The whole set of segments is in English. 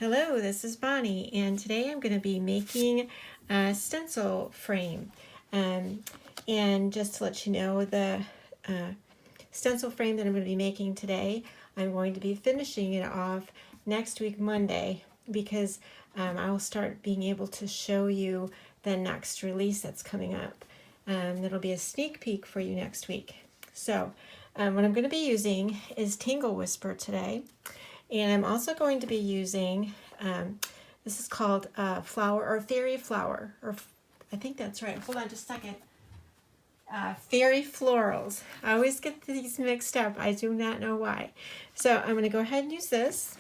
Hello, this is Bonnie, and today I'm going to be making a stencil frame. And just to let you know, the stencil frame that I'm going to be making today, I'm going to be finishing it off next week, Monday, because I will start being able to show you the next release that's coming up. That'll be a sneak peek for you next week. So what I'm going to be using is TangleWhisper today. And I'm also going to be using, this is called flower or fairy flower, or I think that's right. Hold on just a second. Fairy Florals. I always get these mixed up. I do not know why. So I'm going to go ahead and use this.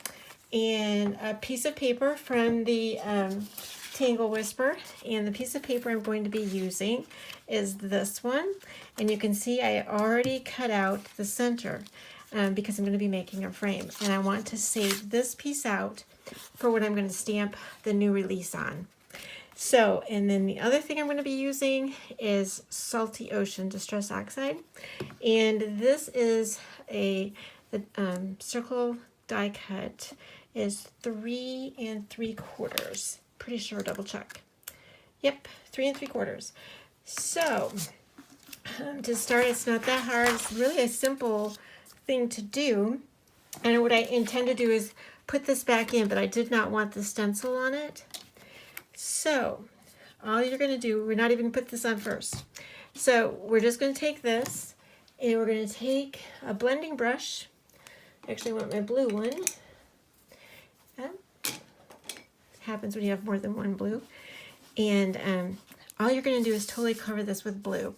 And a piece of paper from the TangleWhisper. And the piece of paper I'm going to be using is this one. And you can see I already cut out the center. Because I'm going to be making a frame, and I want to save this piece out for what I'm going to stamp the new release on. So, and then the other thing I'm going to be using is Salty Ocean Distress Oxide, and this is the circle die cut is 3 3/4. Pretty sure, double check. Yep, 3 3/4. So to start, it's not that hard. It's really a simple thing to do, and what I intend to do is put this back in, but I did not want the stencil on it. So all you're going to do, we're not even going to put this on first. So we're just going to take this, and we're going to take a blending brush. Actually, I want my blue one. It happens when you have more than one blue. And all you're going to do is totally cover this with blue.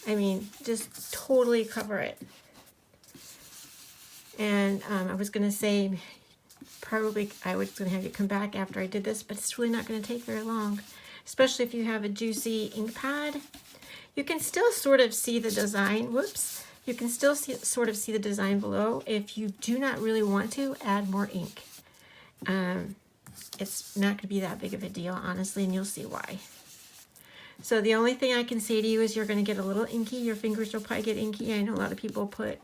I mean, just totally cover it. And I was going to say, probably I was going to have you come back after I did this, but it's really not going to take very long, especially if you have a juicy ink pad. You can still sort of see the design. Whoops. You can still sort of see the design below. If you do not really want to, add more ink. It's not going to be that big of a deal, honestly, and you'll see why. So the only thing I can say to you is you're going to get a little inky. Your fingers will probably get inky. I know a lot of people put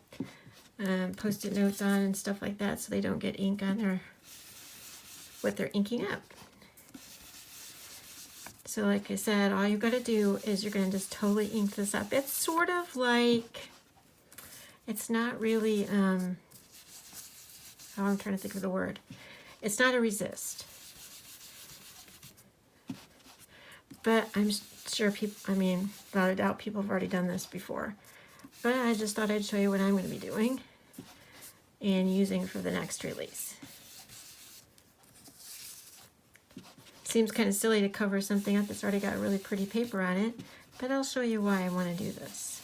post-it notes on and stuff like that so they don't get ink on their what they're inking up. So like I said, all you got to do is you're going to just totally ink this up. It's sort of like, it's not really I'm trying to think of the word. It's not a resist, but I'm sure people, I mean, without a doubt, people have already done this before. But I just thought I'd show you what I'm going to be doing and using for the next release. Seems kind of silly to cover something up that's already got really pretty paper on it, but I'll show you why I want to do this.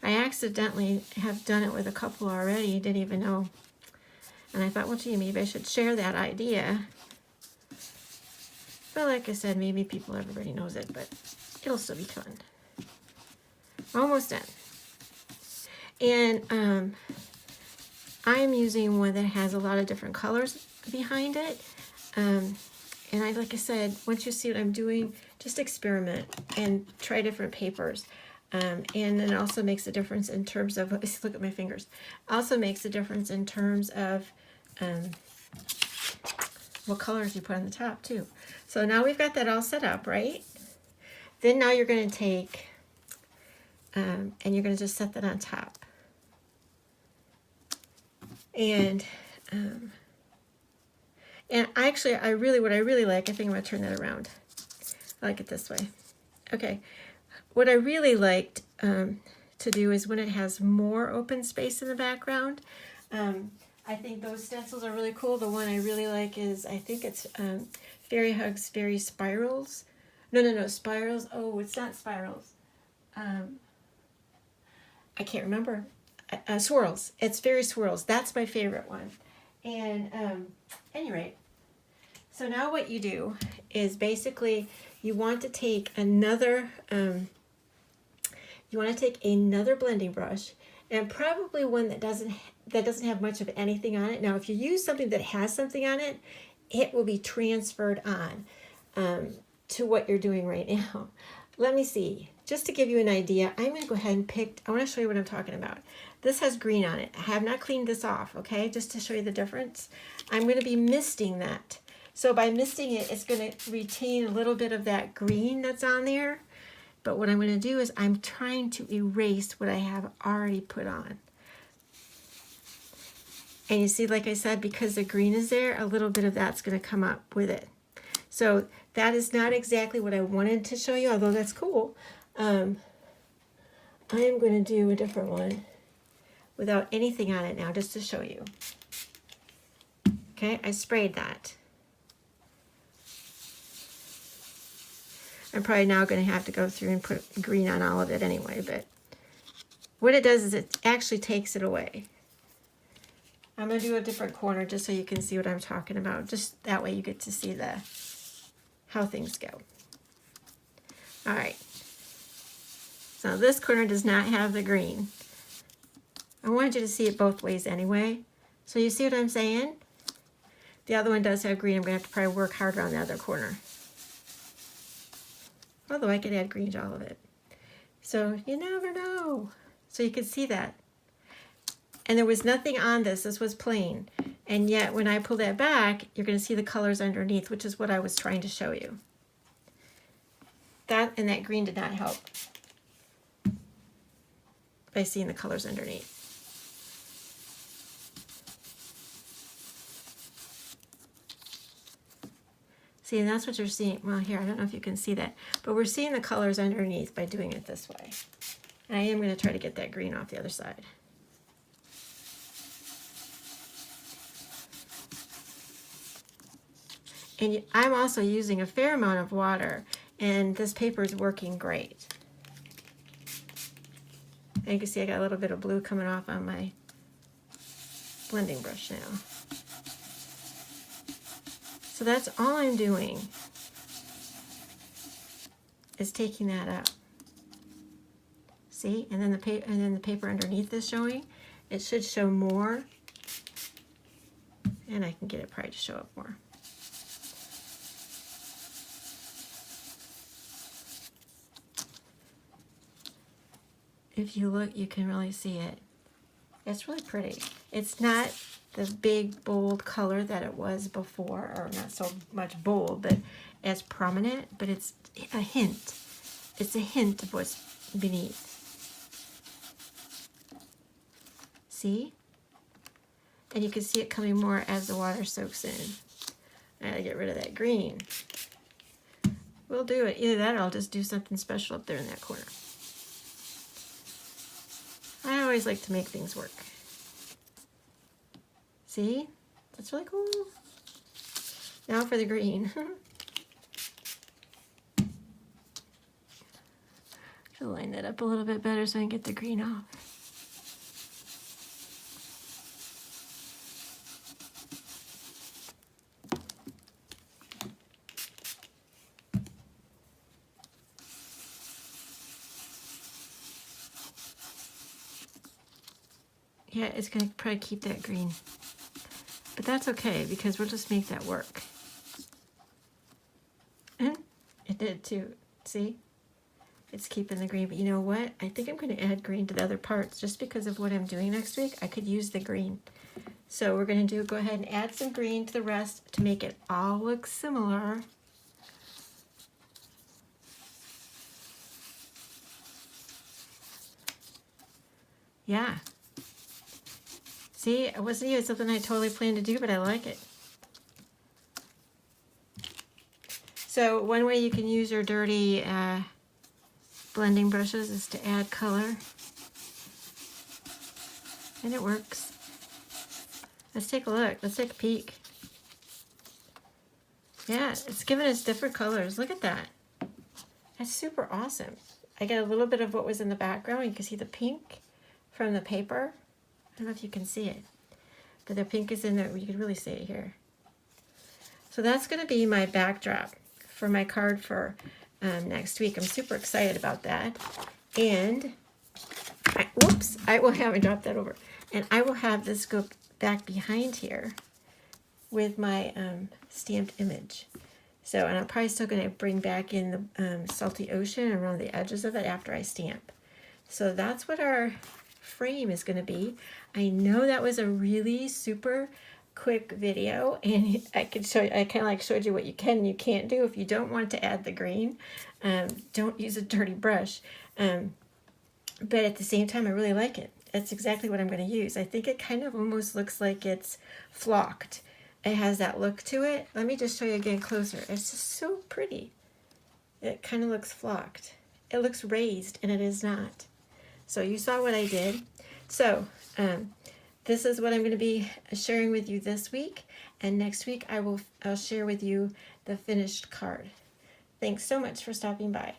I accidentally have done it with a couple already, didn't even know. And I thought, well, gee, maybe I should share that idea. But like I said, maybe everybody knows it, but it'll still be fun. Almost done. And I'm using one that has a lot of different colors behind it. And like I said, once you see what I'm doing, just experiment and try different papers. And it also makes a difference in terms of, look at my fingers, also makes a difference in terms of what colors you put on the top too. So now we've got that all set up, right? Then now you're going to take, and you're going to just set that on top. And actually, what I really like, I think I'm going to turn that around. I like it this way. Okay. What I really liked to do is when it has more open space in the background. I think those stencils are really cool. The one I really like is, I think it's Fairy Hugs, Fairy Spirals. No, Spirals. Oh, it's not Spirals. I can't remember. Swirls. It's Fairy Swirls. That's my favorite one. And anyway, so now what you do is basically you want to take another blending brush, and probably one that doesn't have much of anything on it. Now, if you use something that has something on it, it will be transferred on to what you're doing right now. let me see. Just to give you an idea, I'm going to go ahead and pick, I want to show you what I'm talking about. This has green on it. I have not cleaned this off, okay, just to show you the difference. I'm going to be misting that. So by misting it, it's going to retain a little bit of that green that's on there. But what I'm going to do is I'm trying to erase what I have already put on. And you see, like I said, because the green is there, a little bit of that's going to come up with it. So that is not exactly what I wanted to show you, although that's cool. I am going to do a different one without anything on it now, just to show you. Okay, I sprayed that. I'm probably now going to have to go through and put green on all of it anyway, but what it does is it actually takes it away. I'm going to do a different corner just so you can see what I'm talking about. Just that way you get to see how things go. All right. So this corner does not have the green. I wanted you to see it both ways anyway. So you see what I'm saying? The other one does have green. I'm going to have to probably work harder on the other corner. Although I could add green to all of it. So you never know. So you can see that. And there was nothing on this. This was plain. And yet when I pull that back, you're going to see the colors underneath, which is what I was trying to show you. That and that green did not help by seeing the colors underneath. See, and that's what you're seeing. Well, here, I don't know if you can see that, but we're seeing the colors underneath by doing it this way. And I am going to try to get that green off the other side. And I'm also using a fair amount of water, and this paper is working great. And you can see I got a little bit of blue coming off on my blending brush now. So that's all I'm doing, is taking that up. See, and then the paper underneath is showing. It should show more, and I can get it probably to show up more. If you look, you can really see it. It's really pretty. It's not the big bold color that it was before, or not so much bold, but as prominent, but it's a hint. It's a hint of what's beneath. See? And you can see it coming more as the water soaks in. I gotta get rid of that green. We'll do it. Either that or I'll just do something special up there in that corner. I always like to make things work. See? That's really cool. Now for the green. I'll line that up a little bit better so I can get the green off. Yeah, it's going to probably keep that green. But that's okay, because we'll just make that work. And it did too. See? It's keeping the green. But you know what? I think I'm going to add green to the other parts just because of what I'm doing next week. I could use the green. So we're going to go ahead and add some green to the rest to make it all look similar. Yeah. See, it wasn't even something I totally planned to do, but I like it. So one way you can use your dirty blending brushes is to add color. And it works. Let's take a look. Let's take a peek. Yeah, it's giving us different colors. Look at that. That's super awesome. I got a little bit of what was in the background. You can see the pink from the paper. I don't know if you can see it, but the pink is in there. You can really see it here. So that's going to be my backdrop for my card for next week. I'm super excited about that. And, whoops, I will have, I dropped that over. And I will have this go back behind here with my stamped image. So, and I'm probably still going to bring back in the salty ocean around the edges of it after I stamp. So that's what our frame is going to be. I know that was a really super quick video, and I could show you, I kind of like showed you what you can and you can't do if you don't want to add the green. Don't use a dirty brush. But at the same time, I really like it. That's exactly what I'm going to use. I think it kind of almost looks like it's flocked. It has that look to it. Let me just show you again closer. It's just so pretty. It kind of looks flocked. It looks raised, and it is not. So you saw what I did. So this is what I'm going to be sharing with you this week, and next week I'll share with you the finished card. Thanks so much for stopping by.